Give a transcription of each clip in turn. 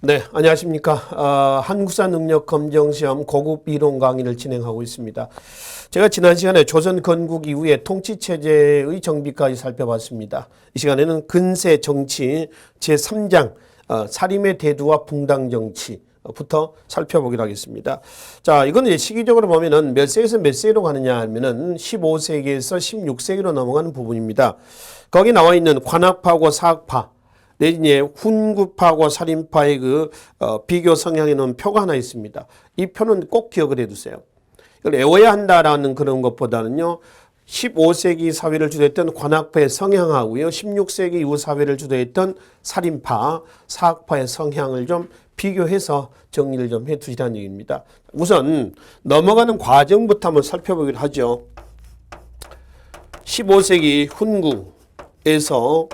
네, 안녕하십니까. 한국사 능력 검정 시험 고급 이론 강의를 진행하고 있습니다. 제가 지난 시간에 조선 건국 이후에 통치 체제의 정비까지 살펴봤습니다. 이 시간에는 근세 정치 제3장 살림의 대두와 붕당 정치부터 살펴보기로 하겠습니다. 자, 이건 이제 시기적으로 보면은 몇 세기에서 몇 세기로 가느냐 하면은 15세기에서 16세기로 넘어가는 부분입니다. 거기 나와 있는 관학파하고 사학파 내지 훈구파하고 살인파의 비교 성향에 놓은 표가 하나 있습니다. 이 표는 꼭 기억을 해두세요. 이걸 외워야 한다라는 그런 것보다는요. 15세기 사회를 주도했던 관학파의 성향하고요. 16세기 이후 사회를 주도했던 살인파, 사학파의 성향을 좀 비교해서 정리를 좀 해두시라는 얘기입니다. 우선 넘어가는 과정부터 한번 살펴보기로 하죠. 15세기 훈구에서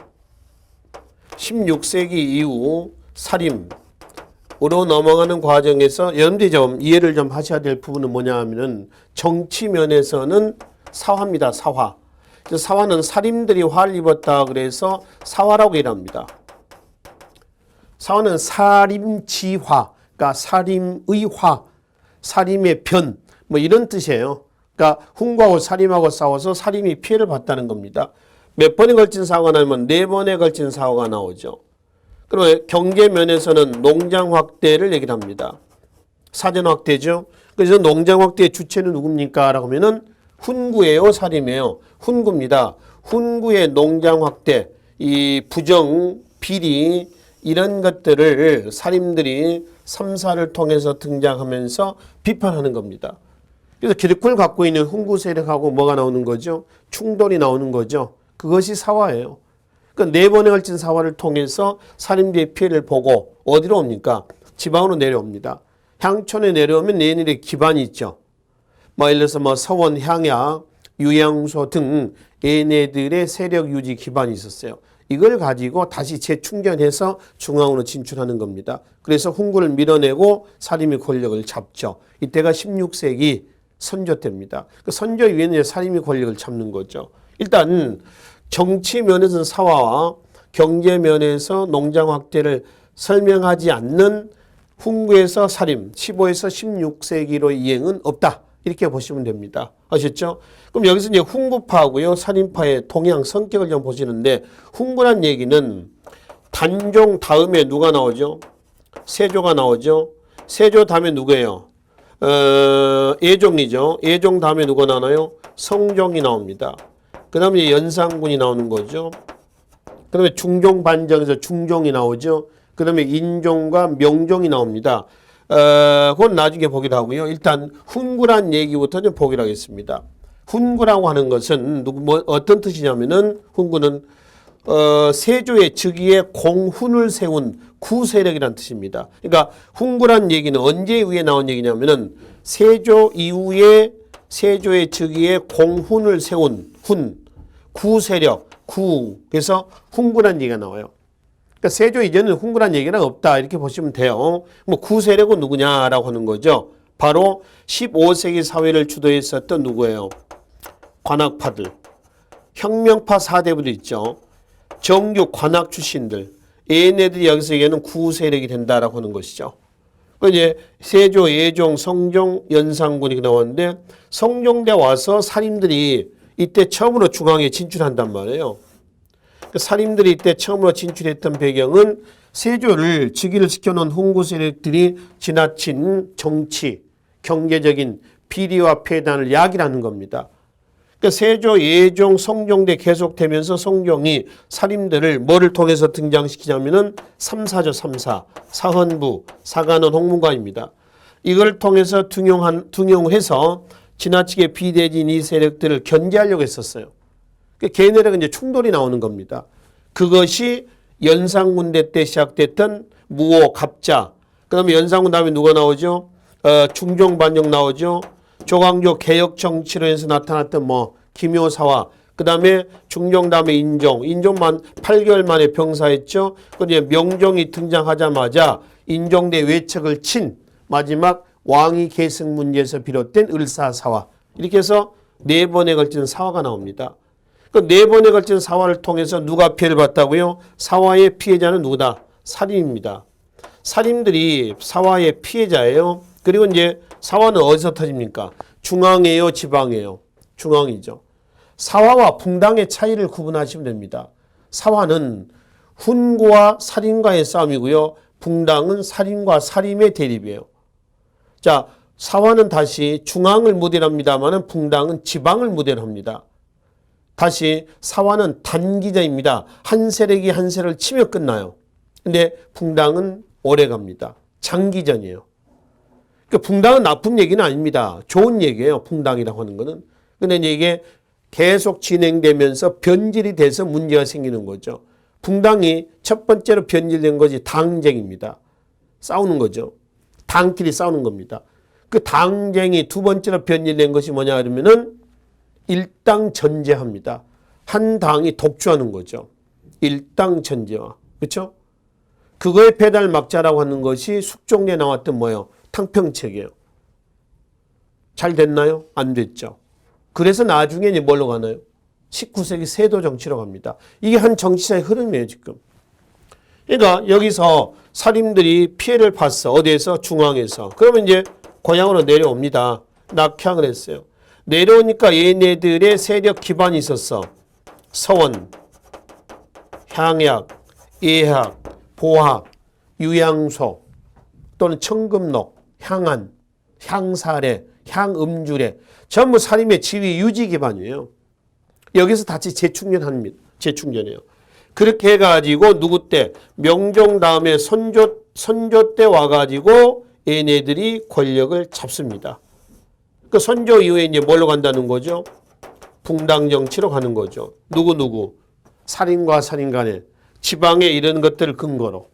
16세기 이후 살림으로 넘어가는 과정에서 여러분들이 좀 이해를 좀 하셔야 될 부분은 뭐냐 하면은 정치 면에서는 사화입니다. 사화. 사화는 살림들이 화를 입었다 그래서 사화라고 일합니다. 사화는 살림지화, 그러니까 살림의 화, 살림의 변, 뭐 이런 뜻이에요. 그러니까 훈구하고 살림하고 싸워서 살림이 피해를 봤다는 겁니다. 몇 번에 걸친 사고가 나면 4번에 걸친 사고가 나오죠. 그러면 경제 면에서는 농장 확대를 얘기를 합니다. 사전 확대죠. 그래서 농장 확대의 주체는 누굽니까? 라고 하면은 훈구예요, 살림이에요? 훈구입니다. 훈구의 농장 확대, 이 부정, 비리 이런 것들을 살림들이 삼사를 통해서 등장하면서 비판하는 겁니다. 그래서 기득권을 갖고 있는 훈구 세력하고 뭐가 나오는 거죠? 충돌이 나오는 거죠. 그것이 사화예요. 그러니까 4번에 걸친 사화를 통해서 살인비의 피해를 보고 어디로 옵니까? 지방으로 내려옵니다. 향촌에 내려오면 얘네들의 기반이 있죠. 예를 들어서 서원, 향야, 유양소 등 얘네들의 세력 유지 기반이 있었어요. 이걸 가지고 다시 재충전해서 중앙으로 진출하는 겁니다. 그래서 훈구를 밀어내고 살림의 권력을 잡죠. 이때가 16세기 선조 때입니다. 그 선조 이후에는 살림의 권력을 잡는 거죠. 일단 정치 면에서는 사화와 경제 면에서 농장 확대를 설명하지 않는 훈구에서 살림 15에서 16세기로 이행은 없다. 이렇게 보시면 됩니다. 아셨죠? 그럼 여기서 이제 훈구파하고요, 살인파의 동향 성격을 좀 보시는데 훈구란 얘기는 단종 다음에 누가 나오죠? 세조가 나오죠. 세조 다음에 누구예요? 예종이죠. 예종 다음에 누가 나와요? 성종이 나옵니다. 그 다음에 연산군이 나오는 거죠. 그 다음에 중종 반정에서 중종이 나오죠. 그 다음에 인종과 명종이 나옵니다. 그건 나중에 보기로 하고요. 일단 훈구란 얘기부터 좀 보기로 하겠습니다. 훈구라고 하는 것은 어떤 뜻이냐면은 훈구는 세조의 즉위에 공훈을 세운 구세력이라는 뜻입니다. 그러니까 훈구란 얘기는 언제 이후에 나온 얘기냐면은 세조 이후에 세조의 즉위에 공훈을 세운 구세력, 그래서 훈구란 얘기가 나와요. 그러니까 세조 이전에는 훈구란 얘기는 없다 이렇게 보시면 돼요. 구세력은 누구냐라고 하는 거죠. 바로 15세기 사회를 주도했었던 누구예요? 관학파들, 혁명파 사대부들 있죠. 정규 관학 출신들, 얘네들이 여기서 얘기하는 구세력이 된다라고 하는 것이죠. 이제 세조, 예종, 성종, 연산군이 나왔는데 성종대 와서 살인들이 이때 처음으로 중앙에 진출한단 말이에요. 살인들이 이때 처음으로 진출했던 배경은 세조를 즉위를 시켜놓은 훈구 세력들이 지나친 정치, 경제적인 비리와 폐단을 야기하는 겁니다. 그러니까 세조, 예종, 성종대 계속되면서 성종이 살인들을 뭐를 통해서 등장시키냐면은 삼사죠, 삼사. 사헌부, 사관원, 홍문관입니다. 이걸 통해서 등용을 해서 지나치게 비대진 이 세력들을 견제하려고 했었어요. 걔네랑 이제 충돌이 나오는 겁니다. 그것이 연산군대 때 시작됐던 무오, 갑자. 그 다음에 연산군 다음에 누가 나오죠? 중종 반정 나오죠. 조광조 개혁 정치로 해서 나타났던 김효사와 그 다음에 중종 다음에 인종만 8개월 만에 병사했죠. 그런데 명종이 등장하자마자 인종대 외척을 친 마지막 왕위 계승 문제에서 비롯된 을사사화 이렇게 해서 4번에 걸친 사화가 나옵니다. 그 4번에 걸친 사화를 통해서 누가 피해를 봤다고요? 사화의 피해자는 누구다? 살인입니다. 살인들이 사화의 피해자예요. 그리고 이제 사화는 어디서 터집니까? 중앙이에요, 지방이에요? 중앙이죠. 사화와 붕당의 차이를 구분하시면 됩니다. 사화는 훈구와 살인과의 싸움이고요. 붕당은 살인과 살인의 대립이에요. 자, 사화는 다시 중앙을 무대로 합니다만 붕당은 지방을 무대로 합니다. 다시 사화는 단기전입니다. 한 세력이 한 세력을 치며 끝나요. 근데 붕당은 오래 갑니다. 장기전이에요. 그러니까 붕당은 나쁜 얘기는 아닙니다. 좋은 얘기예요. 붕당이라고 하는 거는. 근데 이게 계속 진행되면서 변질이 돼서 문제가 생기는 거죠. 붕당이 첫 번째로 변질된 것이 당쟁입니다. 싸우는 거죠. 당끼리 싸우는 겁니다. 그 당쟁이 두 번째로 변질된 것이 뭐냐 그러면은 일당전제합니다. 한 당이 독주하는 거죠. 일당전제화. 그렇죠? 그거에 배달 막자라고 하는 것이 숙종에 나왔던 뭐예요? 탕평책이에요. 잘 됐나요? 안 됐죠. 그래서 나중에 이제 뭘로 가나요? 19세기 세도 정치로 갑니다. 이게 한 정치사의 흐름이에요, 지금. 그러니까 여기서 살인들이 피해를 봤어. 어디에서? 중앙에서. 그러면 이제 고향으로 내려옵니다. 낙향을 했어요. 내려오니까 얘네들의 세력 기반이 있었어. 서원, 향약, 예학, 보학, 유양소 또는 청금록, 향안, 향사례, 향음주례 전부 살인의 지위 유지 기반이에요. 여기서 다시 재충전합니다. 재충전해요. 그렇게 해가지고 누구 때? 명종 다음에 선조 때 와가지고 얘네들이 권력을 잡습니다. 그 선조 이후에 이제 뭘로 간다는 거죠? 붕당 정치로 가는 거죠. 누구? 살인과 살인 간에 지방에 이런 것들을 근거로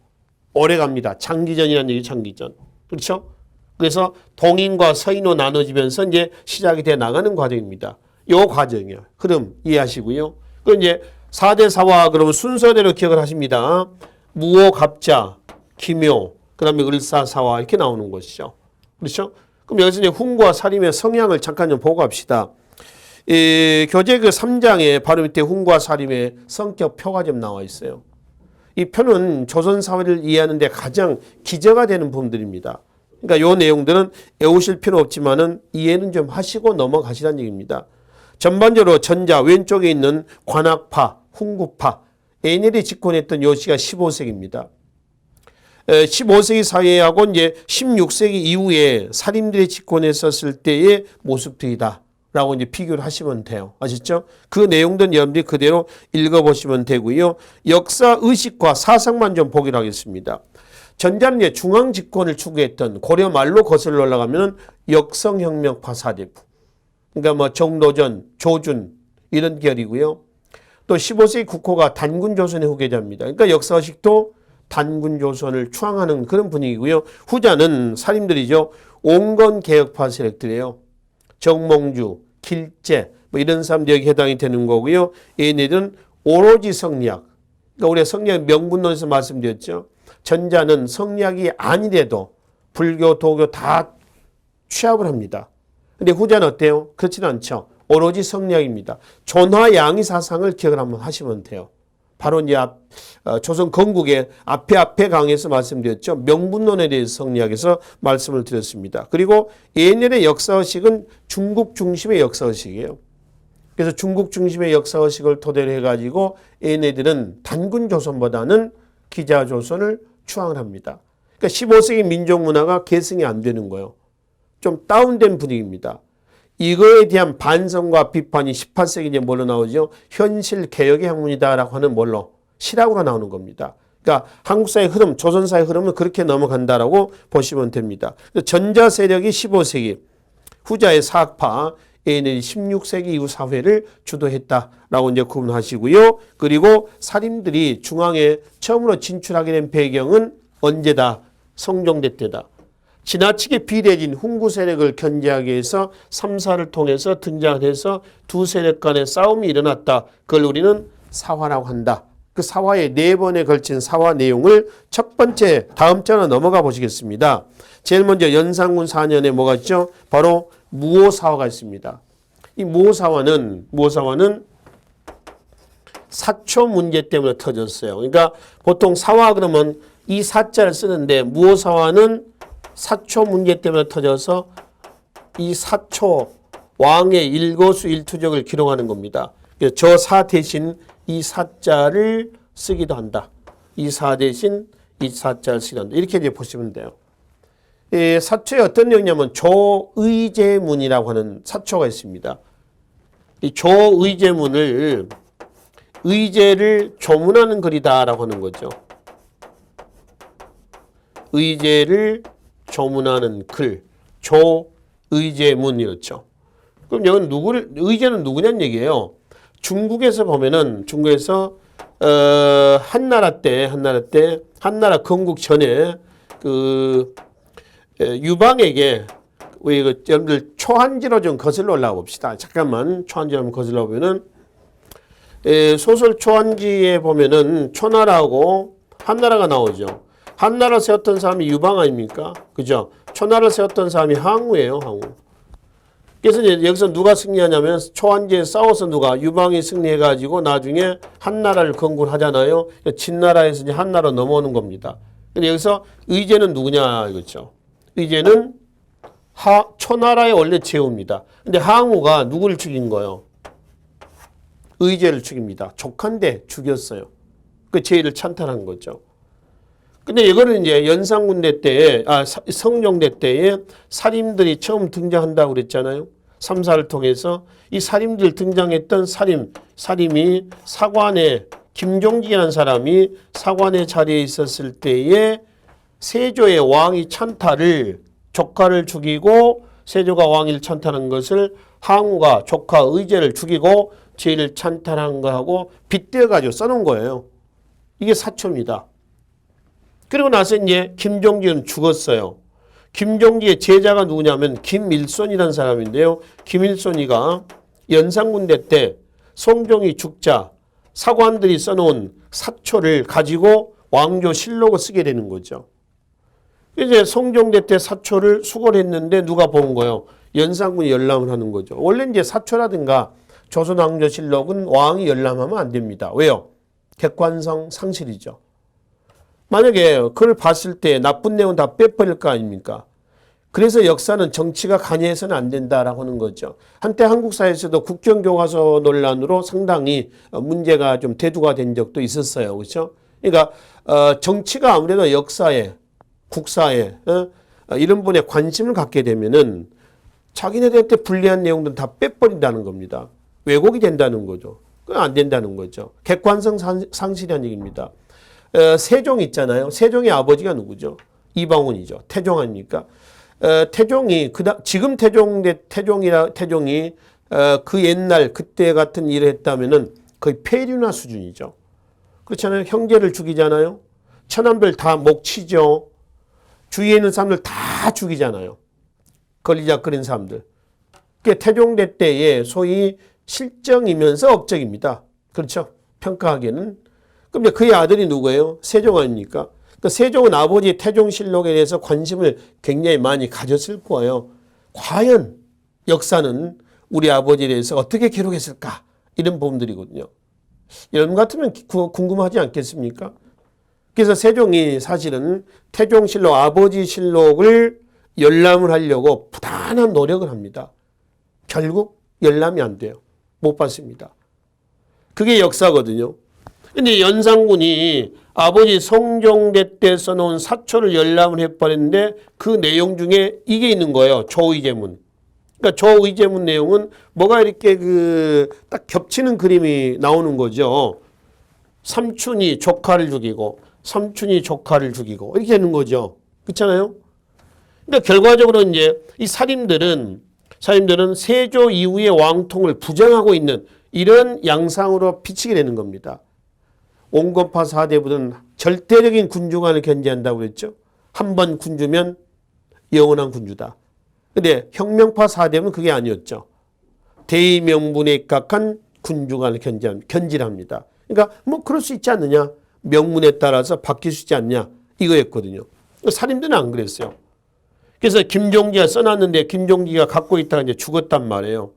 오래 갑니다. 장기전이라는 얘기 장기전. 그렇죠? 그래서 동인과 서인으로 나눠지면서 이제 시작이 돼 나가는 과정입니다. 요 과정이요. 흐름 이해하시고요. 그 이제 4대 사화 그러면 순서대로 기억을 하십니다. 무호, 갑자, 기묘, 그다음에 을사사화 이렇게 나오는 것이죠. 그렇죠? 그럼 여기서 이제 훈구와 살인의 성향을 잠깐 좀 보고 갑시다. 교재 그 3장에 바로 밑에 훈구와 살인의 성격 표가 좀 나와 있어요. 이 표는 조선 사회를 이해하는 데 가장 기저가 되는 부분들입니다. 그러니까 요 내용들은 외우실 필요 없지만은 이해는 좀 하시고 넘어가시라는 얘기입니다. 전반적으로 전자 왼쪽에 있는 관악파, 훈구파, 얘네들이 집권했던 요 시가 15세기입니다. 15세기 사회하고 이제 16세기 이후에 살인들이 집권했었을 때의 모습들이다. 라고 이제 비교를 하시면 돼요. 아시죠? 그 내용들은 여러분들이 그대로 읽어보시면 되고요. 역사 의식과 사상만 좀 보기로 하겠습니다. 전자는 이제 중앙 집권을 추구했던 고려 말로 거슬러 올라가면 역성혁명파 사대부. 그러니까 뭐 정도전, 조준 이런 계열이고요. 또 15세기 국호가 단군조선의 후계자입니다. 그러니까 역사의식도 단군조선을 추앙하는 그런 분위기고요. 후자는 살인들이죠. 온건개혁파 세력들이에요. 정몽주, 길재 뭐 이런 사람들 여기 해당이 되는 거고요. 얘네들은 오로지 성리학. 그러니까 우리가 성리학 명분론에서 말씀드렸죠. 전자는 성리학이 아니래도 불교, 도교 다 취합을 합니다. 근데 후자는 어때요? 그렇지는 않죠. 오로지 성리학입니다. 존화양의 사상을 기억을 한번 하시면 돼요. 바로 이제 조선 건국의 앞에 강에서 말씀드렸죠. 명분론에 대해서 성리학에서 말씀을 드렸습니다. 그리고 얘네들의 역사의식은 중국 중심의 역사의식이에요. 그래서 중국 중심의 역사의식을 토대로 해가지고 얘네들은 단군조선보다는 기자조선을 추앙을 합니다. 그러니까 15세기 민족문화가 계승이 안 되는 거예요. 좀 다운된 분위기입니다. 이거에 대한 반성과 비판이 18세기에 뭘로 나오죠? 현실 개혁의 학문이다라고 하는 뭘로? 실학으로 나오는 겁니다. 그러니까 한국사의 흐름, 조선사의 흐름은 그렇게 넘어간다라고 보시면 됩니다. 전자 세력이 15세기, 후자의 사학파, 얘네들이 16세기 이후 사회를 주도했다라고 이제 구분하시고요. 그리고 살인들이 중앙에 처음으로 진출하게 된 배경은 언제다? 성종대 때다. 지나치게 비대해진 훈구 세력을 견제하기 위해서 3사를 통해서 등장해서 두 세력 간의 싸움이 일어났다. 그걸 우리는 사화라고 한다. 그 사화의 4번에 걸친 사화 내용을 첫 번째 다음 장으로 넘어가 보시겠습니다. 제일 먼저 연산군 4년에 뭐가 있죠? 바로 무호사화가 있습니다. 이 무호사화는 사초 문제 때문에 터졌어요. 그러니까 보통 사화 그러면 이 사자를 쓰는데 무오사화는 사초 문제 때문에 터져서 이 사초 왕의 일거수일투족을 기록하는 겁니다. 저 사 대신 이 사자를 쓰기도 한다. 이 사 대신 이 사자를 쓰기도 한다. 이렇게 이제 보시면 돼요. 사초에 어떤 내용이냐면 조의제문이라고 하는 사초가 있습니다. 이 조의제문을 의제를 조문하는 글이다라고 하는 거죠. 의제를 조문하는 글, 조의제문이었죠. 그럼 여기는 의제는 누구냐는 얘기예요. 중국에서 보면은 중국에서 한나라 건국 전에 그 유방에게 우리 여러분들 초한지로 좀 거슬러 올라가 봅시다. 잠깐만 초한지로 한번 거슬러 보면은 소설 초한지에 보면은 초나라하고 한나라가 나오죠. 한나라 세웠던 사람이 유방 아닙니까? 그죠? 초나라 세웠던 사람이 항우예요, 항우. 그래서 이제 여기서 누가 승리하냐면 초한지에 싸워서 누가 유방이 승리해가지고 나중에 한나라를 건국을 하잖아요. 진나라에서 이제 한나라 넘어오는 겁니다. 근데 여기서 의제는 누구냐 이거죠. 의제는 초나라의 원래 제후입니다. 근데 항우가 누구를 죽인 거예요? 의제를 죽입니다. 조카인데 죽였어요. 그 제의를 찬탈한 거죠. 근데 이거는 이제 연산군대 때에, 성종대 때에 살인들이 처음 등장한다고 그랬잖아요. 삼사를 통해서 이 살인들 등장했던 살인이 사관에, 김종기라는 사람이 사관의 자리에 있었을 때에 세조의 왕이 찬탈을, 조카를 죽이고 세조가 왕위를 찬탈한 것을 항우가 조카 의제를 죽이고 제의를 찬탈한 거하고 빗대어가지고 써놓은 거예요. 이게 사초입니다. 그리고 나서 이제 김종기는 죽었어요. 김종기의 제자가 누구냐면 김일손이라는 사람인데요. 김일손이가 연산군대 때 성종이 죽자 사관들이 써놓은 사초를 가지고 왕조실록을 쓰게 되는 거죠. 이제 성종대 때 사초를 수거를 했는데 누가 본 거예요? 연산군이 열람을 하는 거죠. 원래 이제 사초라든가 조선왕조실록은 왕이 열람하면 안 됩니다. 왜요? 객관성 상실이죠. 만약에 그걸 봤을 때 나쁜 내용은 다 빼버릴 거 아닙니까? 그래서 역사는 정치가 관여해서는 안 된다라고 하는 거죠. 한때 한국 사회에서도 국정교과서 논란으로 상당히 문제가 좀 대두가 된 적도 있었어요. 그렇죠? 그러니까 정치가 아무래도 역사에, 국사에 이런 분에 관심을 갖게 되면은 자기네들한테 불리한 내용들은 다 빼버린다는 겁니다. 왜곡이 된다는 거죠. 그건 안 된다는 거죠. 객관성 상실이라는 얘기입니다. 세종 있잖아요. 세종의 아버지가 누구죠? 이방원이죠. 태종 아닙니까? 태종이 지금 태종이 그 옛날 그때 같은 일을 했다면은 거의 폐륜화 수준이죠. 그렇잖아요. 형제를 죽이잖아요. 천안별 다 목치죠. 주위에 있는 사람들 다 죽이잖아요. 걸리작거린 사람들. 그게 태종대 때에 소위 실정이면서 업적입니다. 그렇죠? 평가하기에는. 그럼 그의 아들이 누구예요? 세종 아닙니까? 그러니까 세종은 아버지 태종실록에 대해서 관심을 굉장히 많이 가졌을 거예요. 과연 역사는 우리 아버지에 대해서 어떻게 기록했을까? 이런 부분들이거든요. 여러분 같으면 궁금하지 않겠습니까? 그래서 세종이 사실은 태종실록, 아버지 실록을 열람을 하려고 부단한 노력을 합니다. 결국 열람이 안 돼요. 못 받습니다. 그게 역사거든요. 근데 연산군이 아버지 성종대 때 써놓은 사초를 열람을 해버렸는데 그 내용 중에 이게 있는 거예요. 조의제문. 그러니까 조의제문 내용은 뭐가 이렇게 딱 겹치는 그림이 나오는 거죠. 삼촌이 조카를 죽이고 이렇게 되는 거죠. 그렇잖아요? 그러니까 결과적으로 이제 이 살인들은 세조 이후의 왕통을 부정하고 있는 이런 양상으로 비치게 되는 겁니다. 온건파 4대부는 절대적인 군주관을 견지한다고 그랬죠. 한 번 군주면 영원한 군주다. 근데 혁명파 4대부는 그게 아니었죠. 대의명분에 입각한 군주관을 견지합니다. 그러니까 뭐 그럴 수 있지 않느냐. 명문에 따라서 바뀔 수 있지 않냐. 이거였거든요. 살인들은 안 그랬어요. 그래서 김종기가 써놨는데 김종기가 갖고 있다가 이제 죽었단 말이에요.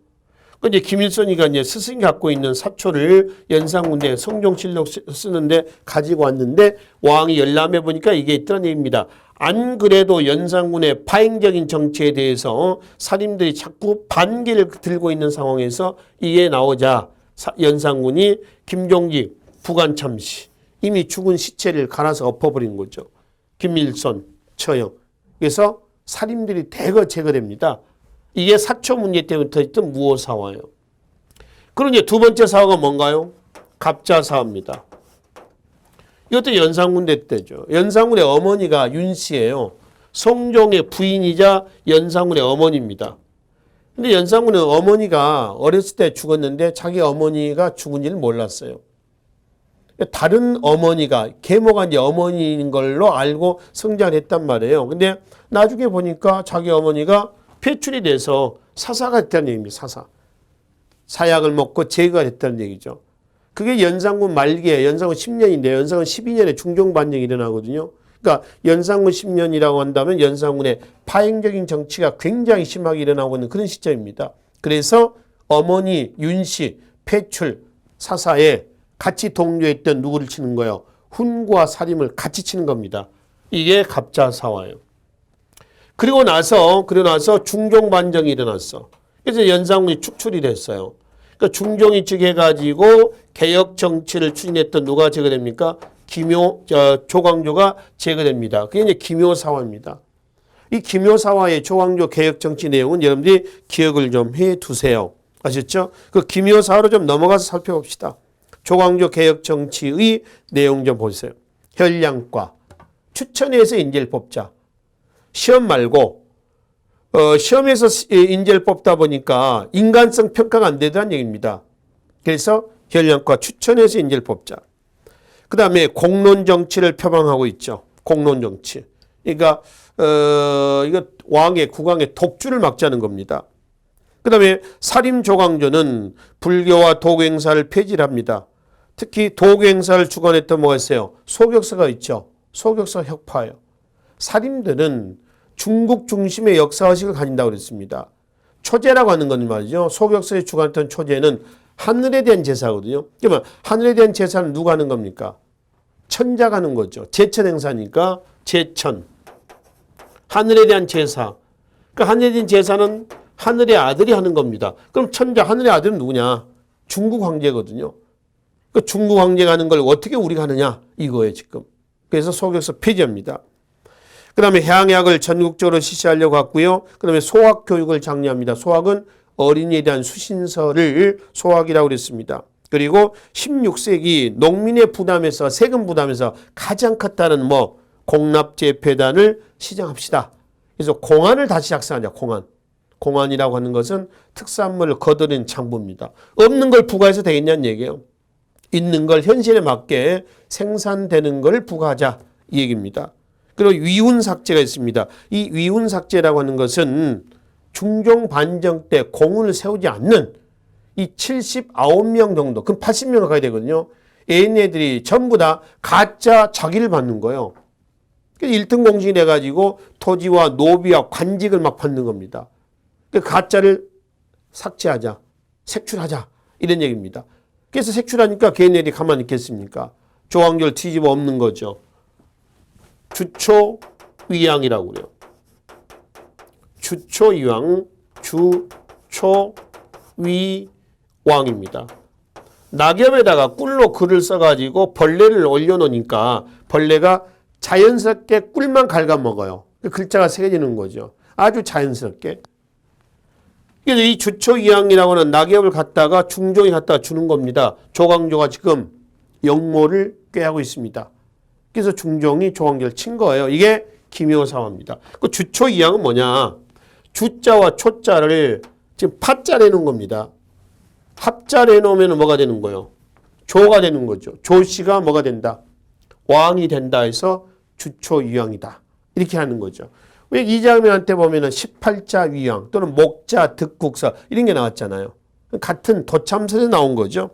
그 이제 김일성이가 이제 스승이 갖고 있는 사초를 연산군대 성종실록 쓰는데 가지고 왔는데 왕이 열람해 보니까 이게 있다는 얘기입니다. 안 그래도 연산군의 파행적인 정치에 대해서 살인들이 자꾸 반기를 들고 있는 상황에서 이게 나오자 연산군이 김종직 부관 참시 이미 죽은 시체를 갈아서 엎어버린 거죠. 김일성 처형. 그래서 살인들이 대거 제거됩니다. 이게 사초 문제 때문에 터졌던 무오사화예요. 그리고 이제 두 번째 사화가 뭔가요? 갑자사화입니다. 이것도 연산군대 때죠. 연산군의 어머니가 윤씨예요. 성종의 부인이자 연산군의 어머니입니다. 근데 연산군의 어머니가 어렸을 때 죽었는데 자기 어머니가 죽은지를 몰랐어요. 다른 어머니가 계모가 이제 어머니인 걸로 알고 성장을 했단 말이에요. 근데 나중에 보니까 자기 어머니가 폐출이 돼서 사사가 됐다는 얘기입니다. 사사. 사약을 먹고 제거가 됐다는 얘기죠. 그게 연산군 말기에 연산군 10년인데 연산군 12년에 중종반정이 일어나거든요. 그러니까 연산군 10년이라고 한다면 연산군의 파행적인 정치가 굉장히 심하게 일어나고 있는 그런 시점입니다. 그래서 어머니 윤씨 폐출 사사에 같이 동조했던 누구를 치는 거예요? 훈과 살인을 같이 치는 겁니다. 이게 갑자사화예요. 그리고 나서 중종반정이 일어났어. 그래서 연산군이 축출이 됐어요. 그러니까 중종이 즉해가지고 개혁 정치를 추진했던 누가 제거됩니까? 조광조가 제거됩니다. 그게 이제 기묘사화입니다. 이 기묘사화의 조광조 개혁 정치 내용은 여러분들이 기억을 좀 해 두세요. 아셨죠? 그 기묘사화로 좀 넘어가서 살펴봅시다. 조광조 개혁 정치의 내용 좀 보세요. 혈량과 추천해서 인재를 뽑자. 시험 말고 시험에서 인재를 뽑다 보니까 인간성 평가가 안 되더란 얘기입니다. 그래서 혈량과 추천해서 인재를 뽑자. 그 다음에 공론 정치를 표방하고 있죠. 공론 정치. 그러니까 이거 국왕의 독주를 막자는 겁니다. 그 다음에 사림 조광조는 불교와 도교 행사를 폐지를 합니다. 특히 도교 행사를 주관했던 뭐가 있어요? 소격서가 있죠. 소격서 혁파예요. 사림들은 중국 중심의 역사의식을 가진다고 그랬습니다. 초제라고 하는 건 말이죠. 소격서에 주관했던 초제는 하늘에 대한 제사거든요. 그러면 하늘에 대한 제사는 누가 하는 겁니까? 천자가 하는 거죠. 제천 행사니까 제천. 하늘에 대한 제사. 그러니까 하늘에 대한 제사는 하늘의 아들이 하는 겁니다. 그럼 천자 하늘의 아들은 누구냐? 중국 황제거든요. 그 중국 황제가 하는 걸 어떻게 우리가 하느냐? 이거예요 지금. 그래서 소격서 폐지합니다. 그 다음에 해양약을 전국적으로 실시하려고 했고요. 그 다음에 소학교육을 장려합니다. 소학은 어린이에 대한 수신서를 소학이라고 그랬습니다. 그리고 16세기 농민의 부담에서 세금 부담에서 가장 컸다는 공납제폐단을 시정합시다. 그래서 공안을 다시 작성하자. 공안이라고 하는 것은 특산물을 거두는 장부입니다. 없는 걸 부과해서 되겠냐는 얘기예요. 있는 걸 현실에 맞게 생산되는 걸 부과하자 이 얘기입니다. 그리고 위훈삭제가 있습니다. 이 위훈삭제라고 하는 것은 중종 반정 때 공훈을 세우지 않는 이 79명 정도, 그럼 80명을 가야 되거든요. 얘네들이 전부 다 가짜 자기를 받는 거예요. 1등 공신이 돼가지고 토지와 노비와 관직을 막 받는 겁니다. 가짜를 삭제하자, 색출하자 이런 얘기입니다. 그래서 색출하니까 걔네들이 가만히 있겠습니까? 조광조를 뒤집어 엎는 거죠. 주초위양이라고 그래요. 주초위양, 주초위왕입니다. 낙엽에다가 꿀로 글을 써가지고 벌레를 올려놓으니까 벌레가 자연스럽게 꿀만 갉아먹어요. 글자가 새겨지는 거죠. 아주 자연스럽게. 그래서 이 주초위양이라고 하는 낙엽을 갖다가 중종이 갖다가 주는 겁니다. 조광조가 지금 역모를 꾀하고 있습니다. 그래서 중종이 조광조를 친 거예요. 이게 기묘사화입니다. 그 주초위양은 뭐냐? 주자와 초자를 지금 파자를 해놓은 겁니다. 합자를 해놓으면 뭐가 되는 거예요? 조가 되는 거죠. 조씨가 뭐가 된다? 왕이 된다 해서 주초위양이다. 이렇게 하는 거죠. 왜 이장면한테 보면은 18자 위양 또는 목자 득국서 이런 게 나왔잖아요. 같은 도참설에 나온 거죠.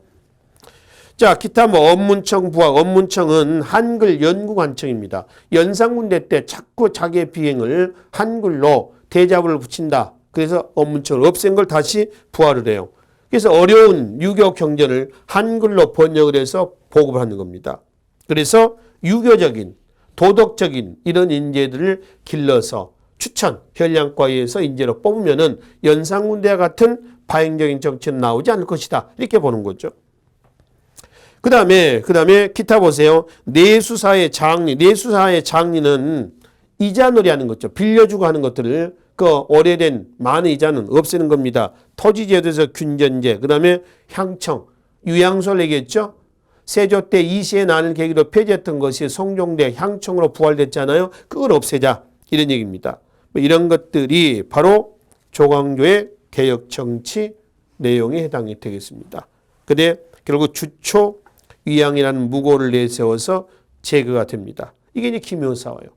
자, 기타 업문청 부학. 업문청은 한글 연구관청입니다. 연산군대 때 자꾸 자기의 비행을 한글로 대자보를 붙인다. 그래서 업문청을 없앤 걸 다시 부활을 해요. 그래서 어려운 유교 경전을 한글로 번역을 해서 보급을 하는 겁니다. 그래서 유교적인 도덕적인 이런 인재들을 길러서 추천, 현량과에서 인재로 뽑으면은 연산군대와 같은 파행적인 정치는 나오지 않을 것이다. 이렇게 보는 거죠. 그 다음에 기타 보세요. 내수사의 장리는 이자놀이 하는 거죠. 빌려주고 하는 것들을 그 오래된 많은 이자는 없애는 겁니다. 토지제도에서 균전제, 그 다음에 향청, 유양소를 얘기했죠. 세조 때 이시의 난을 계기로 폐지했던 것이 성종대 향청으로 부활됐잖아요. 그걸 없애자 이런 얘기입니다. 이런 것들이 바로 조광조의 개혁정치 내용에 해당이 되겠습니다. 근데 결국 주초 위양이라는 무고를 내세워서 제거가 됩니다. 이게 이제 기묘사화예요.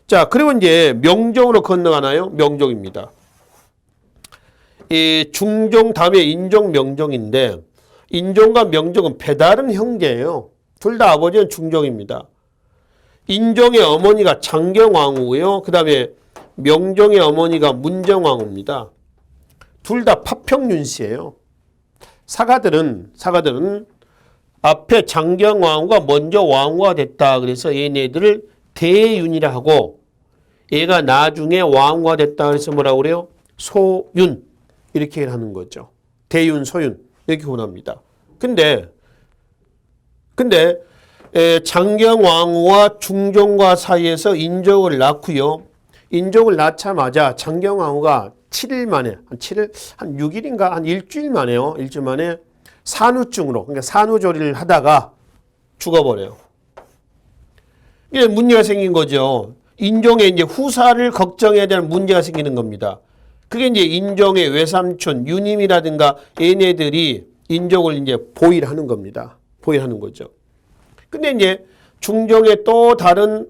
자, 그리고 이제 명종으로 건너가나요? 명종입니다. 이 중종 다음에 인종 명종인데 인종과 명종은 배다른 형제예요. 둘 다 아버지는 중종입니다. 인종의 어머니가 장경왕후고요. 그 다음에 명종의 어머니가 문정왕후입니다. 둘 다 파평윤씨예요. 사가들은 앞에 장경왕후가 먼저 왕후가 됐다. 그래서 얘네들을 대윤이라 하고 얘가 나중에 왕후가 됐다. 그래서 뭐라고 그래요? 소윤 이렇게 하는 거죠. 대윤, 소윤 이렇게 구분합니다. 근데 장경왕후와 중종과 사이에서 인종을 낳고요. 인종을 낳자마자 장경왕후가 7일 만에 한 6일인가 한 일주일 만에요. 일주일 만에 산후증으로 그러니까 산후조리를 하다가 죽어버려요. 이게 문제가 생긴 거죠. 인종의 이제 후사를 걱정해야 되는 문제가 생기는 겁니다. 그게 이제 인종의 외삼촌, 유님이라든가 얘네들이 인종을 이제 보위를 하는 겁니다. 보위를 하는 거죠. 근데 이제 중종의 또 다른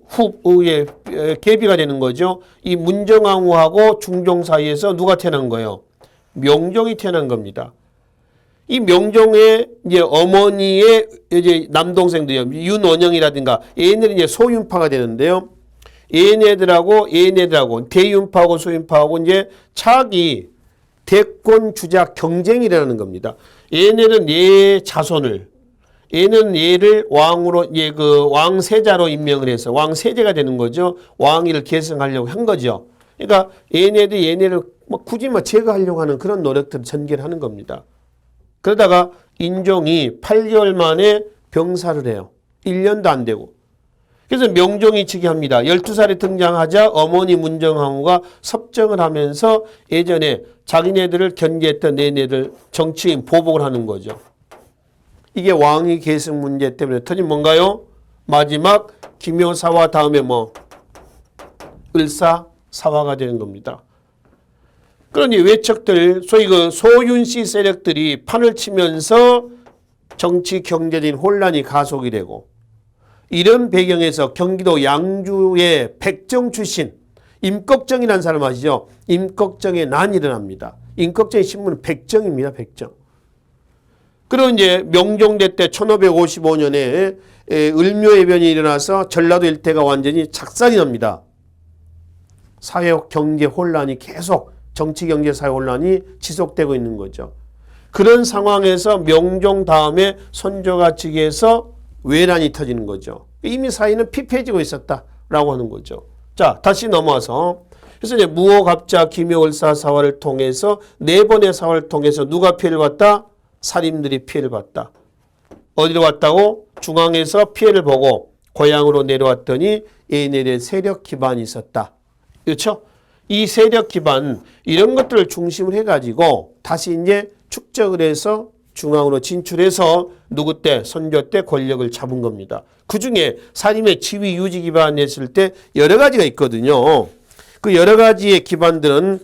계비가 되는 거죠. 이 문정왕후하고 중종 사이에서 누가 태어난 거예요? 명종이 태어난 겁니다. 이 명종의 이제 어머니의 이제 남동생들이요. 윤원영이라든가 얘네들이 이제 소윤파가 되는데요. 얘네들하고 대윤파하고 소윤파하고 이제 차기 대권 주자 경쟁이 일어나는 겁니다. 얘네는 얘 자손을 얘를 왕으로 왕세자로 임명을 해서 왕세제가 되는 거죠. 왕위를 계승하려고 한 거죠. 그러니까 얘네를 굳이 제거하려고 하는 그런 노력들을 전개를 하는 겁니다. 그러다가 인종이 8개월 만에 병사를 해요. 1년도 안 되고. 그래서 명종이 즉위합니다. 12살에 등장하자 어머니 문정왕후가 섭정을 하면서 예전에 자기네들을 견제했던 얘네들 정치인 보복을 하는 거죠. 이게 왕위 계승 문제 때문에 터진 뭔가요? 마지막 기묘사화 다음에 을사사화가 되는 겁니다. 그러니 외척들, 소위 그 소윤씨 세력들이 판을 치면서 정치 경제적인 혼란이 가속이 되고 이런 배경에서 경기도 양주의 백정 출신 임꺽정이라는 사람 아시죠? 임꺽정의 난이 일어납니다. 임꺽정의 신분은 백정입니다. 백정. 그리고 이제 명종대 때 1555년에 을묘해변이 일어나서 전라도 일대가 완전히 작살이 납니다. 사회 경제 혼란이 계속 정치 경제 사회 혼란이 지속되고 있는 거죠. 그런 상황에서 명종 다음에 선조가 즉위해서 외란이 터지는 거죠. 이미 사회는 피폐해지고 있었다라고 하는 거죠. 자, 다시 넘어와서 그래서 이제 무호갑자 기묘을사사화를 통해서 4번의 사화를 통해서 누가 피해를 봤다? 살인들이 피해를 봤다. 어디로 갔다고? 중앙에서 피해를 보고 고향으로 내려왔더니 얘네들의 세력 기반이 있었다. 그렇죠? 이 세력 기반 이런 것들을 중심을 해가지고 다시 이제 축적을 해서 중앙으로 진출해서 누구 때? 선조 때 권력을 잡은 겁니다. 그 중에 살인의 지위 유지 기반했을 때 여러 가지가 있거든요. 그 여러 가지의 기반들은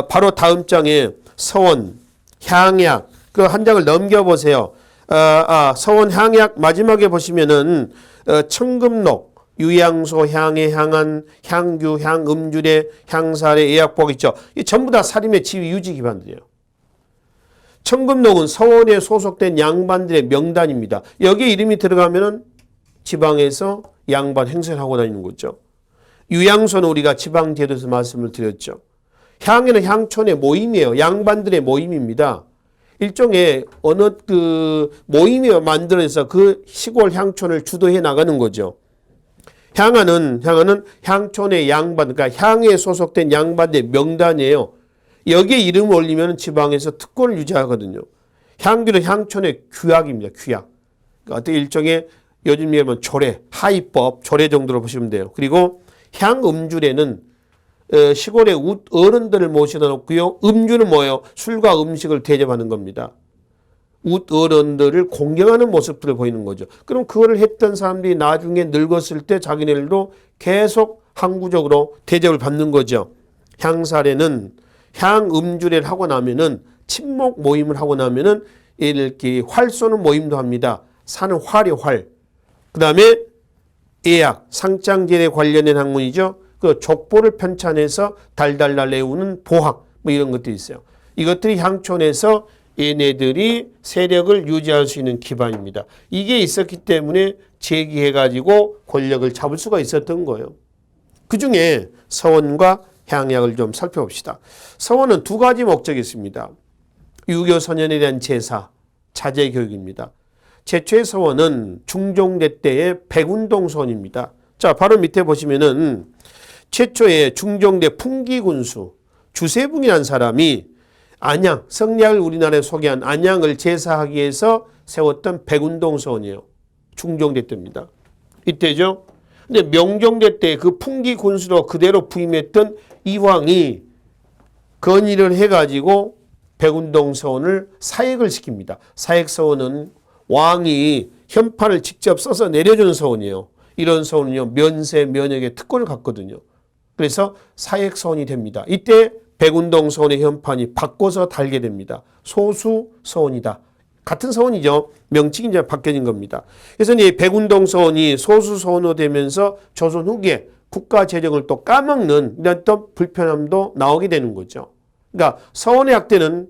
바로 다음 장에 서원, 향약 그 한 장을 넘겨보세요. 서원, 향약 마지막에 보시면은 청금록, 유양소, 향에, 향한, 향규, 향음주례, 향사례, 예약복 있죠. 이 전부 다 살인의 지위 유지 기반들이에요. 청금록은 서원에 소속된 양반들의 명단입니다. 여기에 이름이 들어가면은 지방에서 양반 행세를 하고 다니는 거죠. 유양소는 우리가 지방제도에서 말씀을 드렸죠. 향에는 향촌의 모임이에요. 양반들의 모임입니다. 일종의 어느 그 모임이 만들어서 그 시골 향촌을 주도해 나가는 거죠. 향하는 향촌의 양반, 그러니까 향에 소속된 양반의 명단이에요. 여기에 이름을 올리면 지방에서 특권을 유지하거든요. 향규는 향촌의 규약입니다. 규약. 그러니까 어떤 일종의 요즘 얘기하면 조례, 하위법, 조례 정도로 보시면 돼요. 그리고 향음주례는 시골의 어른들을 모셔다 놓고요. 음주는 뭐예요? 술과 음식을 대접하는 겁니다. 어른들을 공경하는 모습들을 보이는 거죠. 그럼 그거를 했던 사람들이 나중에 늙었을 때 자기네들도 계속 항구적으로 대접을 받는 거죠. 향사례는 향음주례를 하고 나면은 친목 모임을 하고 나면은 얘들끼리 활 쏘는 모임도 합니다. 사는 활이요, 활. 그 다음에 예약, 상장제에 관련된 학문이죠. 그 족보를 편찬해서 달달달 내우는 보학, 뭐 이런 것들이 있어요. 이것들이 향촌에서 얘네들이 세력을 유지할 수 있는 기반입니다. 이게 있었기 때문에 제기해가지고 권력을 잡을 수가 있었던 거예요. 그 중에 서원과 향약을 좀 살펴봅시다. 서원은 두 가지 목적이 있습니다. 유교 선현에 대한 제사, 자제 교육입니다. 최초의 서원은 중종대 때의 백운동 서원입니다. 자, 바로 밑에 보시면은 최초의 중종대 풍기군수 주세붕이라는 사람이 안양, 성리학을 우리나라에 소개한 안양을 제사하기 위해서 세웠던 백운동 서원이에요. 중종대 때입니다. 이때죠. 근데 명종대 때 그 풍기군수로 그대로 부임했던 이황이 건의를 해가지고 백운동 서원을 사액을 시킵니다. 사액 서원은 왕이 현판을 직접 써서 내려주는 서원이에요. 이런 서원은요, 면세, 면역의 특권을 갖거든요. 그래서 사액 서원이 됩니다. 이때 백운동 서원의 현판이 바꿔서 달게 됩니다. 소수 서원이다. 같은 서원이죠. 명칭이 이제 바뀌어진 겁니다. 그래서 이 백운동 서원이 소수 서원으로 되면서 조선 후기에 국가 재정을 또 까먹는 이런 또 불편함도 나오게 되는 거죠. 그러니까 서원의 확대는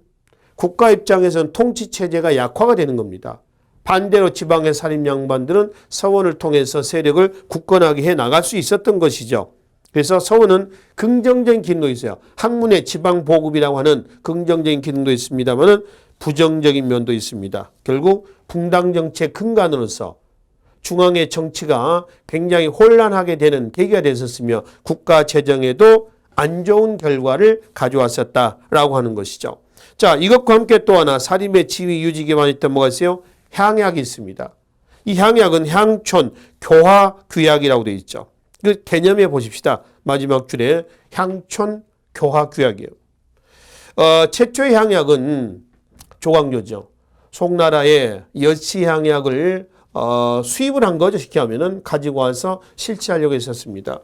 국가 입장에서는 통치 체제가 약화가 되는 겁니다. 반대로 지방의 살림 양반들은 서원을 통해서 세력을 굳건하게 해 나갈 수 있었던 것이죠. 그래서 서원은 긍정적인 기능도 있어요. 학문의 지방 보급이라고 하는 긍정적인 기능도 있습니다만 부정적인 면도 있습니다. 결국 붕당 정책 근간으로서 중앙의 정치가 굉장히 혼란하게 되는 계기가 됐었으며 국가 재정에도 안 좋은 결과를 가져왔었다라고 하는 것이죠. 자, 이것과 함께 또 하나 사림의 지위 유지 기반이 있던 뭐가 있어요? 향약이 있습니다. 이 향약은 향촌 교화 규약이라고 되어 있죠. 그 개념에 보십시다. 마지막 줄에 향촌 교화 규약이에요. 최초의 향약은 조광조죠. 송나라에 여치 향약을 수입을 한 거죠. 쉽게 하면은 가지고 와서 실시하려고 했었습니다.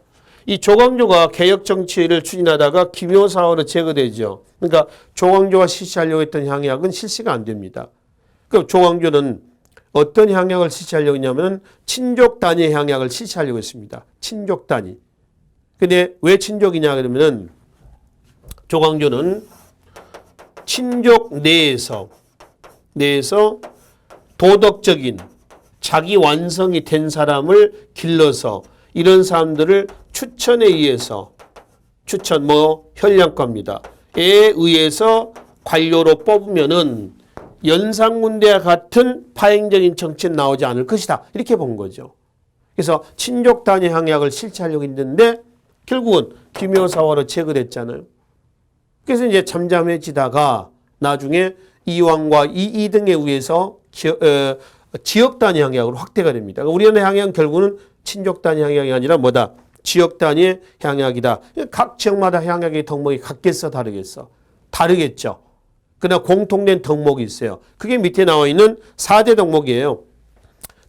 이 조광조가 개혁 정치를 추진하다가 김효사화로 제거되죠. 그러니까 조광조가 실시하려고 했던 향약은 실시가 안 됩니다. 그럼 조광조는 어떤 향약을 실시하려고 했냐면 친족 단위 향약을 실시하려고 했습니다. 친족 단위. 근데 왜 친족이냐 그러면은 조광조는 친족 내에서 도덕적인 자기 완성이 된 사람을 길러서 이런 사람들을 추천에 의해서 추천 현량과입니다. 에 의해서 관료로 뽑으면은 연산군대와 같은 파행적인 정치는 나오지 않을 것이다. 이렇게 본 거죠. 그래서 친족 단위 향약을 실시하려고 했는데 결국은 김효사화로 제거됐잖아요. 그래서 이제 잠잠해지다가 나중에 이왕과 이등에 의해서 지역 단위 향약으로 확대가 됩니다. 우리나라 향약은 결국은 친족 단위 향약이 아니라 뭐다? 지역 단위의 향약이다. 각 지역마다 향약의 덕목이 같겠어, 다르겠어? 다르겠죠. 그러나 공통된 덕목이 있어요. 그게 밑에 나와 있는 4대 덕목이에요.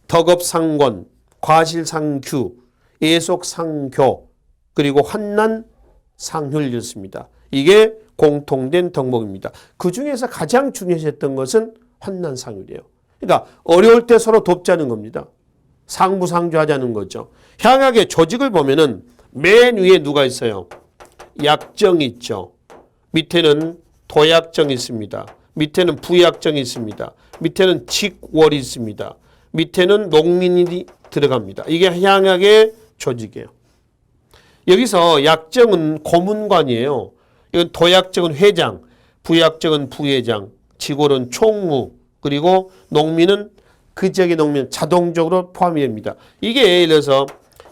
덕업상권, 과실상규, 예속상교, 그리고 환난상휼이었습니다. 이게 공통된 덕목입니다. 그 중에서 가장 중요했던 것은 환난상휼이에요. 그러니까 어려울 때 서로 돕자는 겁니다. 상부상조하자는 거죠. 향약의 조직을 보면은 맨 위에 누가 있어요? 약정이 있죠. 밑에는 도약정이 있습니다. 밑에는 부약정이 있습니다. 밑에는 직월이 있습니다. 밑에는 농민이 들어갑니다. 이게 향약의 조직이에요. 여기서 약정은 고문관이에요. 이건 도약정은 회장, 부약정은 부회장, 지골은 총무, 그리고 농민은 그 지역의 농민 자동적으로 포함이 됩니다. 이게 예를 들어서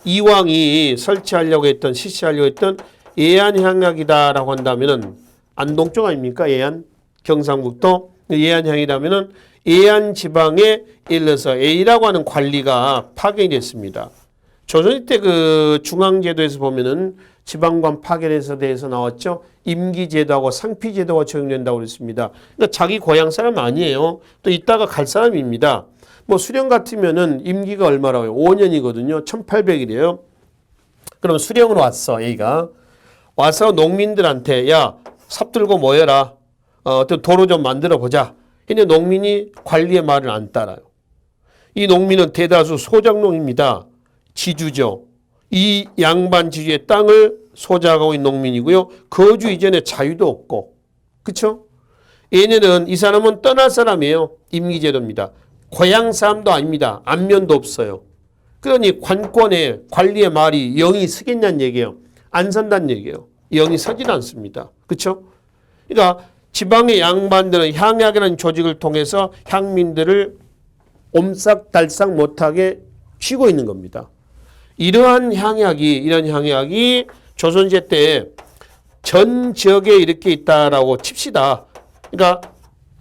이왕이 설치하려고 했던 실시하려고 했던 예안향약이다라고 한다면은 안동 쪽 아닙니까? 예안 경상북도 예안향이라면은 예안 지방에 예를 들어서 A라고 하는 관리가 파견이 됐습니다. 조선 때 그 중앙제도에서 보면은 지방관 파견에서 대해서 나왔죠. 임기제도하고 상피제도가 적용된다고 그랬습니다. 그러니까 자기 고향 사람 아니에요. 또 이따가 갈 사람입니다. 뭐 수령 같으면은 임기가 얼마라고요? 5년이거든요. 1800일이에요. 그럼 수령으로 왔어, A가. 와서 농민들한테 야, 삽 들고 모여라. 도로 좀 만들어 보자. 근데 농민이 관리의 말을 안 따라요. 이 농민은 대다수 소작농입니다. 지주죠. 이 양반 지주의 땅을 소작하고 있는 농민이고요. 거주 이전에 자유도 없고. 그렇죠? 얘네는 이 사람은 떠날 사람이에요. 임기제도입니다. 고향 사람도 아닙니다. 안면도 없어요. 그러니 관권의 관리의 말이 영이 서겠냐는 얘기예요. 안 선다는 얘기예요. 영이 서질 않습니다. 그렇죠? 그러니까 지방의 양반들은 향약이라는 조직을 통해서 향민들을 옴싹달싹 못하게 쥐고 있는 겁니다. 이런 향약이 조선시대 때 전 지역에 이렇게 있다라고 칩시다. 그러니까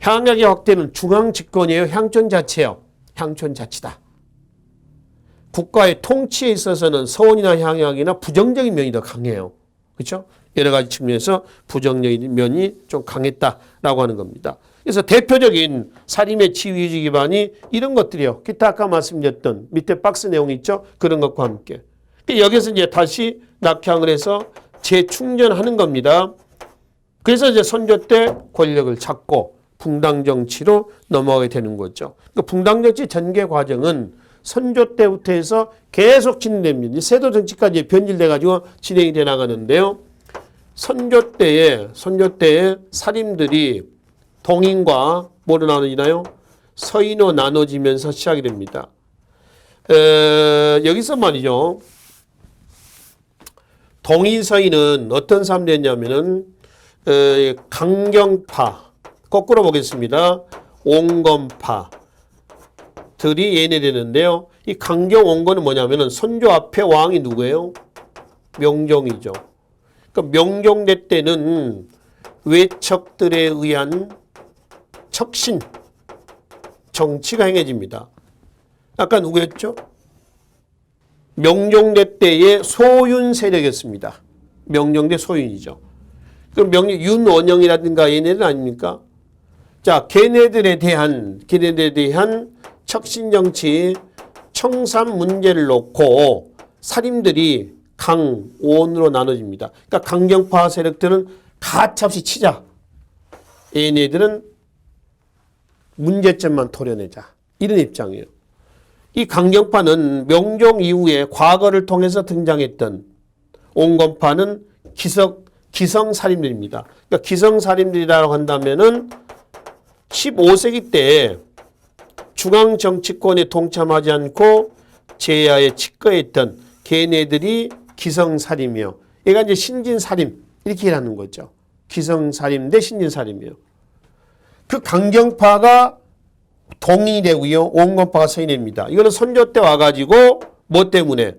향약의 확대는 중앙집권이에요. 향촌자치예요. 향촌자치다. 국가의 통치에 있어서는 서원이나 향약이나 부정적인 면이 더 강해요. 그렇죠? 여러 가지 측면에서 부정적인 면이 좀 강했다라고 하는 겁니다. 그래서 대표적인 사림의 지휘지 기반이 이런 것들이요. 기타 아까 말씀드렸던 밑에 박스 내용 있죠? 그런 것과 함께. 여기서 이제 다시 낙향을 해서 재충전하는 겁니다. 그래서 이제 선조 때 권력을 잡고 붕당 정치로 넘어가게 되는 거죠. 그러니까 붕당 정치 전개 과정은 선조 때부터 해서 계속 진행됩니다. 세도 정치까지 변질돼 가지고 진행이 돼 나가는데요. 선조 때에 사림들이 동인과 뭐로 나눠지나요? 서인으로 나눠지면서 시작이 됩니다. 여기서 말이죠. 동인 서인은 어떤 사람들이었냐면은 강경파, 거꾸로 보겠습니다. 옹건파 들이 얘네되는데요. 이 강경 옹건은 뭐냐면은 선조 앞에 왕이 누구예요? 명종이죠. 그러니까 명종대 때는 외척들에 의한 척신 정치가 행해집니다. 아까 누구였죠? 명종대 때의 소윤 세력이었습니다. 명종대 소윤이죠. 그럼 윤원영이라든가 얘네들 아닙니까? 자, 걔네들에 대한 척신 정치, 청산 문제를 놓고 사림들이 강온으로 나눠집니다. 그러니까 강경파 세력들은 가차없이 치자. 얘네들은 문제점만 토려내자. 이런 입장이에요. 이 강경파는 명종 이후에 과거를 통해서 등장했던 옹건파는 기성살인들입니다. 그러니까 기성살인들이라고 한다면은 15세기 때 중앙정치권에 동참하지 않고 제야에 직거했던 걔네들이 기성살인이요. 얘가 이제 신진살인 이렇게 하는 거죠. 기성살인 대 신진살인이에요. 그 강경파가 동인이 되고요. 옹건파가 서인입니다. 이거는 선조 때 와가지고 뭐 때문에?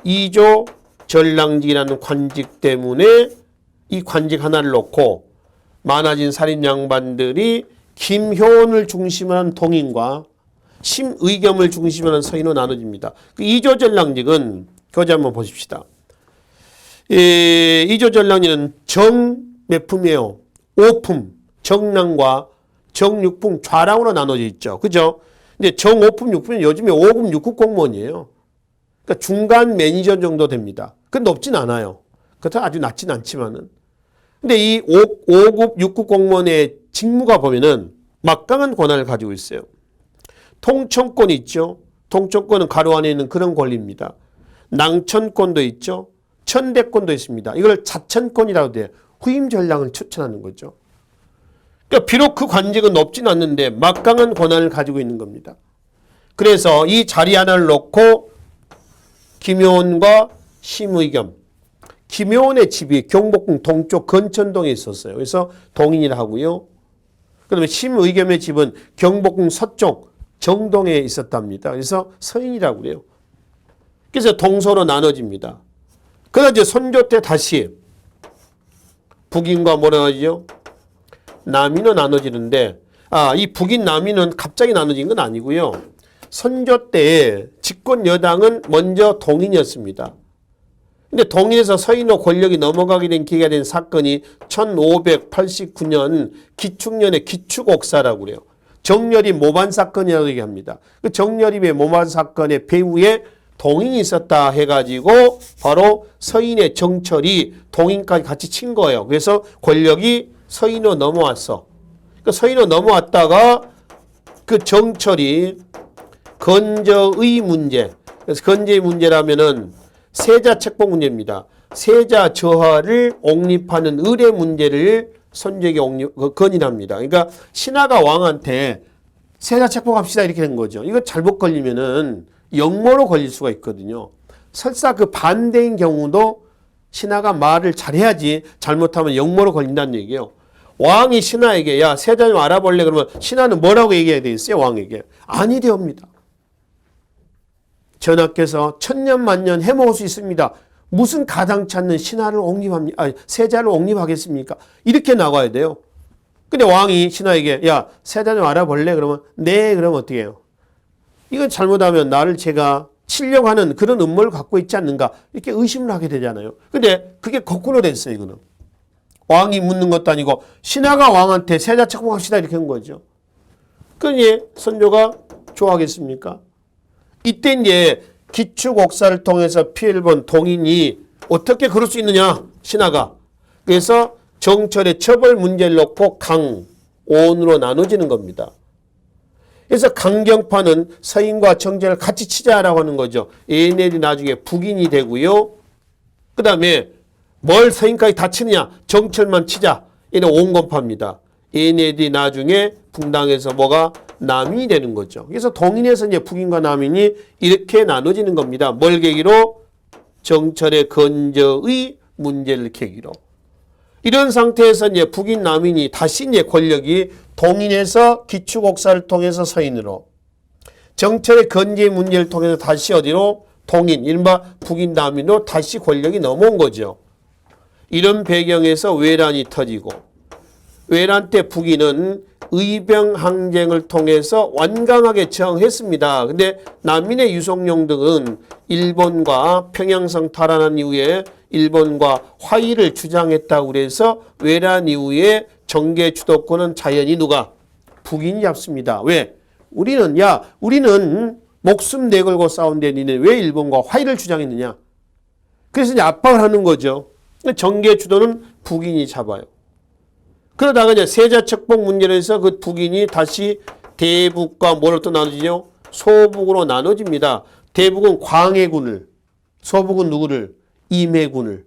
이조 전랑직이라는 관직 때문에 이 관직 하나를 놓고 많아진 살인 양반들이 김효원을 중심으로 한 동인과 심의겸을 중심으로 한 서인으로 나눠집니다. 그 이조 전랑직은 거기 한번 보십시다. 이조 전랑직은 정 몇 품이에요? 5품. 정랑과 정육품 좌랑으로 나눠져 있죠. 그죠? 근데 정5품, 6품은 요즘에 5급, 6급 공무원이에요. 그러니까 중간 매니저 정도 됩니다. 그 높진 않아요. 그렇다고 아주 낮진 않지만은. 근데 이 5급, 6급 공무원의 직무가 보면은 막강한 권한을 가지고 있어요. 통청권이 있죠. 통청권은 가로 안에 있는 그런 권리입니다. 낭천권도 있죠. 천대권도 있습니다. 이걸 자천권이라고 돼요. 후임 전랑을 추천하는 거죠. 그러니까 비록 그 관직은 높진 않는데 막강한 권한을 가지고 있는 겁니다. 그래서 이 자리 하나를 놓고 김효원과 심의겸, 김효원의 집이 경복궁 동쪽 건천동에 있었어요. 그래서 동인이라 하고요. 그다음에 심의겸의 집은 경복궁 서쪽 정동에 있었답니다. 그래서 서인이라고 그래요. 그래서 동서로 나눠집니다. 그러나 이제 선조 때 다시 북인과 뭐라 하죠? 남인으로 나눠지는데, 이 북인 남인은 갑자기 나눠진 건 아니고요. 선조 때 집권 여당은 먼저 동인이었습니다. 근데 동인에서 서인으로 권력이 넘어가게 된 계기가 된 사건이 1589년 기축년의 기축옥사라고 그래요. 정열입 모반 사건이라고 얘기합니다. 그 정열입의 모반 사건의 배후에 동인이 있었다 해가지고 바로 서인의 정철이 동인까지 같이 친 거예요. 그래서 권력이 서인으로 넘어왔어. 그 서인으로 넘어왔다가 그 정철이 건저의 문제, 그래서 건저의 문제라면은 세자 책봉 문제입니다. 세자 저하를 옹립하는 의례 문제를 선조에게 건의합니다. 그러니까 신하가 왕한테 세자 책봉합시다 이렇게 된 거죠. 이거 잘못 걸리면은 역모로 걸릴 수가 있거든요. 설사 그 반대인 경우도 신하가 말을 잘해야지 잘못하면 역모로 걸린다는 얘기예요. 왕이 신하에게 야 세자 좀 알아볼래 그러면 신하는 뭐라고 얘기해야 되겠어요? 왕에게 아니 되옵니다. 전하께서 천년만년 해먹을 수 있습니다. 무슨 가당 찾는 신하를 옹립합니까? 세자를 옹립하겠습니까? 이렇게 나가야 돼요. 근데 왕이 신하에게 야 세자 좀 알아볼래? 그러면 네 그러면 어떻게 해요? 이건 잘못하면 나를 제가 치려고 하는 그런 음모를 갖고 있지 않는가 이렇게 의심을 하게 되잖아요. 근데 그게 거꾸로 됐어요. 이거는 왕이 묻는 것도 아니고 신하가 왕한테 세자 책봉합시다 이렇게 한 거죠. 그러니 선조가 좋아하겠습니까? 이때 이제 기축옥사를 통해서 피해를 본 동인이 어떻게 그럴 수 있느냐 신하가. 그래서 정철의 처벌 문제를 놓고 강, 온으로 나눠지는 겁니다. 그래서 강경파는 서인과 정제를 같이 치자라고 하는 거죠. 얘네들이 나중에 북인이 되고요. 그 다음에 뭘 서인까지 다 치느냐 정철만 치자 이런 온건파입니다. 얘네들이 나중에 분당에서 뭐가 남인이 되는 거죠. 그래서 동인에서 이제 북인과 남인이 이렇게 나눠지는 겁니다. 뭘 계기로? 정철의 건저의 문제를 계기로. 이런 상태에서 이제 북인 남인이 다시 이제 권력이 동인에서 기축옥사를 통해서 서인으로, 정철의 건재의 문제를 통해서 다시 어디로? 동인, 이른바 북인 남인으로 다시 권력이 넘어온 거죠. 이런 배경에서 외란이 터지고, 외란 때 북인은 의병항쟁을 통해서 완강하게 저항했습니다. 근데 남인의 유성룡 등은 일본과 평양성 탈환한 이후에 일본과 화의를 주장했다고 그래서 외란 이후에 정계 주도권은 자연히 누가? 북인이 잡습니다. 왜? 우리는 목숨 내걸고 싸운데 니네 왜 일본과 화의를 주장했느냐? 그래서 이제 압박을 하는 거죠. 정계 주도는 북인이 잡아요. 그러다가 이제 세자 책봉 문제로 해서 그 북인이 다시 대북과 뭐로 또 나눠지죠? 소북으로 나눠집니다. 대북은 광해군을, 소북은 누구를? 임해군을.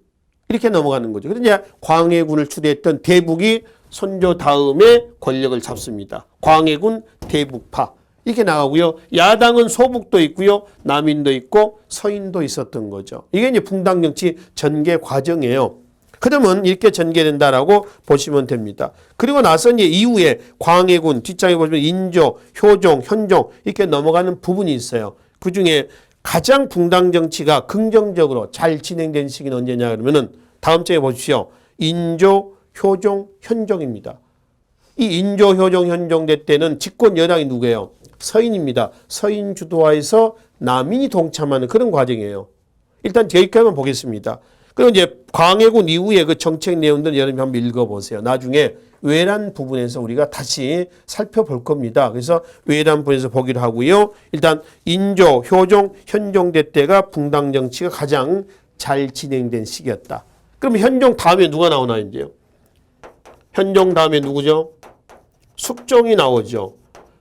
이렇게 넘어가는 거죠. 그래서 이제 광해군을 추대했던 대북이 선조 다음에 권력을 잡습니다. 광해군 대북파. 이렇게 나가고요. 야당은 소북도 있고요. 남인도 있고 서인도 있었던 거죠. 이게 이제 붕당 정치 전개 과정이에요. 그러면 이렇게 전개된다라고 보시면 됩니다. 그리고 나서 이제 이후에 광해군 뒷장에 보시면 인조, 효종, 현종 이렇게 넘어가는 부분이 있어요. 그 중에 가장 붕당 정치가 긍정적으로 잘 진행된 시기는 언제냐 그러면은 다음 장에 보십시오. 인조, 효종, 현종입니다. 이 인조, 효종, 현종 대 때는 집권 여당이 누구예요? 서인입니다. 서인 주도하에서 남인이 동참하는 그런 과정이에요. 일단 여기까지만 보겠습니다. 그리고 이제 광해군 이후에 그 정책 내용들 여러분이 한번 읽어보세요. 나중에 외란 부분에서 우리가 다시 살펴볼 겁니다. 그래서 외란 부분에서 보기로 하고요. 일단 인조, 효종, 현종 대 때가 붕당 정치가 가장 잘 진행된 시기였다. 그럼 현종 다음에 누가 나오나 이제요? 현종 다음에 누구죠? 숙종이 나오죠.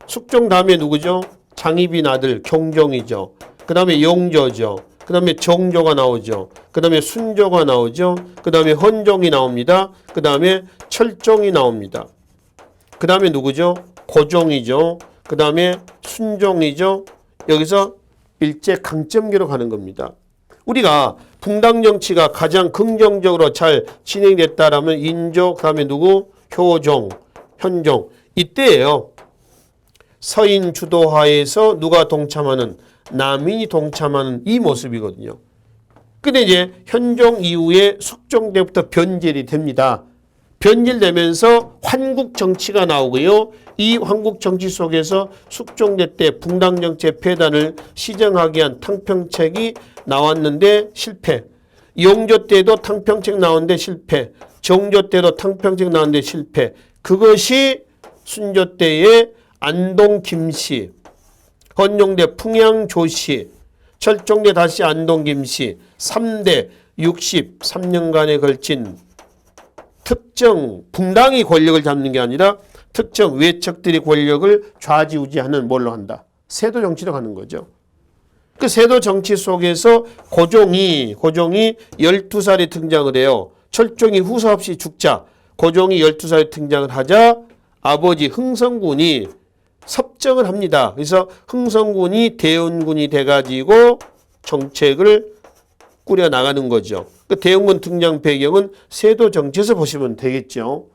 숙종 다음에 누구죠? 장희빈 아들 경종이죠. 그 다음에 영조죠. 그 다음에 정조가 나오죠. 그 다음에 순조가 나오죠. 그 다음에 헌종이 나옵니다. 그 다음에 철종이 나옵니다. 그 다음에 누구죠? 고종이죠. 그 다음에 순종이죠. 여기서 일제 강점기로 가는 겁니다. 우리가 붕당 정치가 가장 긍정적으로 잘 진행됐다라면 인조, 그 다음에 누구? 효종, 현종. 이때예요. 서인 주도하에서 누가 동참하는, 남인이 동참하는 이 모습이거든요. 근데 이제 현종 이후에 숙종 때부터 변질이 됩니다. 변질되면서 환국 정치가 나오고요. 이 환국 정치 속에서 숙종대 때 붕당정체 폐단을 시정하기 위한 탕평책이 나왔는데 실패. 영조 때도 탕평책 나왔는데 실패. 정조 때도 탕평책 나왔는데 실패. 그것이 순조 때의 안동 김씨, 헌종대 풍양조씨, 철종대 다시 안동 김씨, 3대 63년간에 걸친 특정 붕당이 권력을 잡는 게 아니라 특정 외척들이 권력을 좌지우지하는 뭘로 한다. 세도 정치로 가는 거죠. 그 세도 정치 속에서 고종이 12살에 등장을 해요. 철종이 후사 없이 죽자 고종이 12살에 등장을 하자 아버지 흥성군이 섭정을 합니다. 그래서 흥성군이 대원군이 돼가지고 정책을 꾸려나가는 거죠. 그 대원군 등장 배경은 세도 정치에서 보시면 되겠죠.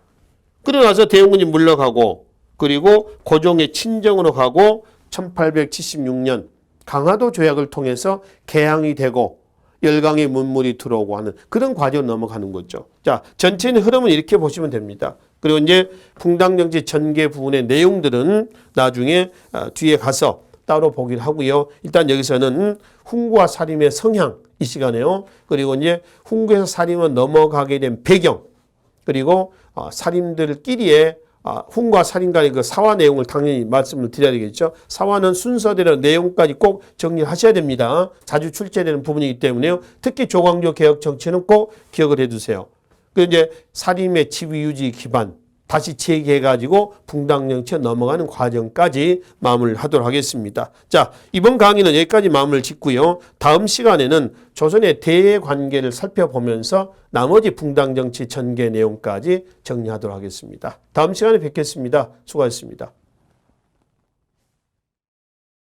그러고 나서 대원군이 물러가고 그리고 고종의 친정으로 가고 1876년 강화도 조약을 통해서 개항이 되고 열강의 문물이 들어오고 하는 그런 과정을 넘어가는 거죠. 자, 전체의 흐름은 이렇게 보시면 됩니다. 그리고 이제 붕당정치 전개 부분의 내용들은 나중에 뒤에 가서 따로 보기를 하고요. 일단 여기서는 훈구와 사림의 성향 이 시간에요. 그리고 이제 훈구에서 사림으로 넘어가게 된 배경 그리고 사림들끼리의 훈과 사림 간의 그 사화 내용을 당연히 말씀을 드려야 되겠죠. 사화는 순서대로 내용까지 꼭 정리하셔야 됩니다. 자주 출제되는 부분이기 때문에요. 특히 조광조 개혁 정치는 꼭 기억을 해두세요. 그 이제 사림의 지위 유지 기반 다시 재개해가지고 붕당 정치에 넘어가는 과정까지 마무리를 하도록 하겠습니다. 자, 이번 강의는 여기까지 마무리를 짓고요. 다음 시간에는 조선의 대외 관계를 살펴보면서 나머지 붕당 정치 전개 내용까지 정리하도록 하겠습니다. 다음 시간에 뵙겠습니다. 수고하셨습니다.